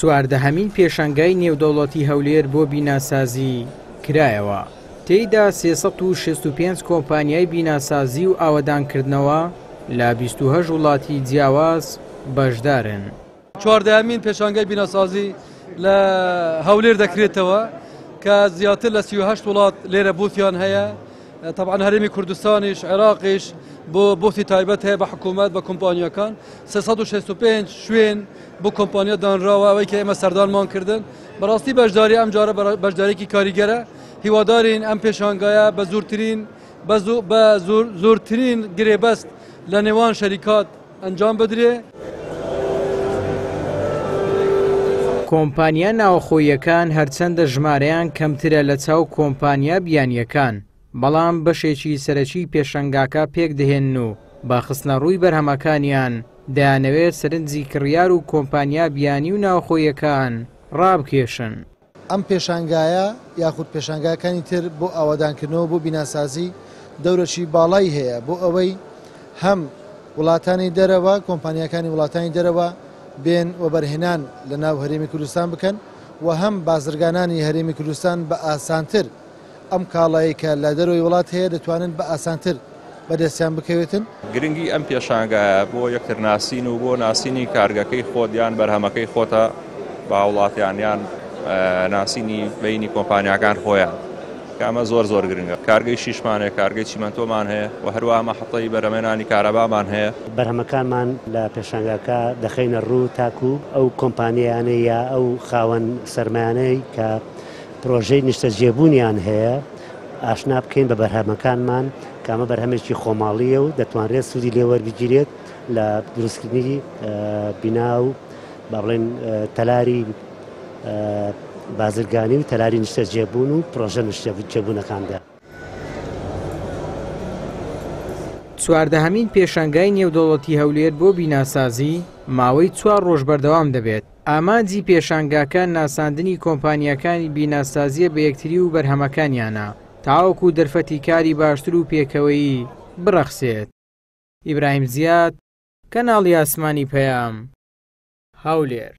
چواردەهەمین پێشەنگای نێودەوڵەتی هەولێر بۆ بیناسازی کرایەوە. تێیدا 365 کۆمپانیای بیناسازی و ئاوەدانکردنەوە لە 28 وڵاتی جیاواز بەشدارن. چواردەهەمین پێشەنگای بیناسازی لە هەولێر دەکرێتەوە کە زیاتر لە 38 وڵات لێرە بوتیان هەیە. طبعا هەرێمی کوردستانیش، عێراقیش بۆ بوتی تایبەت هەیە بە حکوومەت بە کۆمپانیەکان. 365 شوێن بۆ کۆمپانیا دانراوە ئەوەی کە ئێمە سەردانمان کردن. بەڕاستی بەشداری ئەم جارە بەشدارێکی کاریگەرە. هیوادارین ئەم پێشەنگایە بە زۆرترین گرێبەست لە نێوان شەریکات ئەنجام بدرێ. کۆمپانیا ناوخۆییەکان هەرچەندە ژمارەیان کەمترە لە چاو کۆمپانیا بیانیەکان، بەڵام بەشێکی سەرەکی پێشەنگاکە پێک دەهێن و بە خستنەڕووی بەرهەمەکانیان دەیانەوێت سەرنجی کڕیار و کۆمپانیا بیانی و ناوخۆییەکان ڕابکێشن. ئەم پێشەنگایە یاخود پێشەنگاکانی تر بۆ ئاوەدانکردنەوە بۆ بیناسازی دەورەشی باڵای هەیە بۆ ئەوەی هەم وڵاتانی دەرەوە کۆمپانیەکانی وڵاتانی دەرەوە بێن وەبەرهێنان لە ناو هەرێمی کوردستان بکەن و هەم بازرگانانی هەرێمی کوردستان بە ئاسانتر ئەم کاڵایی کە لە دەرەوەی وڵات هەیە دەتوانن بە ئاسانتر بەدەستیان بکەوێتن. گرنگی ئەم پێشەنگایە بۆ یەکترناسین و بۆ ناسینی کارگەکەی خۆتیان بەرهەمەکەی خۆتە با وڵاتیانیان ناسینی بینی کۆمپانیاکان خۆیان کامە زۆر گرنگە. کارگەی شیشمانەیە، کارگەی چیمەنتۆمان هەیە و هەروەها مەحەڵەی بەرهەمهێنانی کارەبامان هەیە. بەرهەمەکانمان لە پێشەنگاکە دەخینە ڕوو تاکو ئەو کۆمپانیانەی یا ئەو خاوەن سەرمایانەی کە پرۆژەی نیشتەجێبوونیان هەیە ئاشنا بکەین بە بەرهەمەکانمان کامە بەرهەمێکی خۆماڵیە و دەتوانرێت سوودی لێوەربگیرێت لە دروستکردنی بینا و با بڵێن تەلاری بازرگانی و تەلاری نیشتەجێبوون و پرۆژە نیشتەجێبوونەکاندا. چواردەهەمین پێشەنگای نێودەوڵەتی هەولێر بۆ بیناسازی ماوەی 4 ڕۆژ بەردەوام دەبێت. ئامانجی پێشەنگاکە ناساندنی کۆمپانیەکانی بیناسازیە بە یەکتری و بەرهەمەکانیانە تاوەکو دەرفەتی کاری باشتر و پێکەوەیی بڕەخسێت. ئیبراهیم زیاد، کەناڵی ئاسمانی پەیام، هەولێر.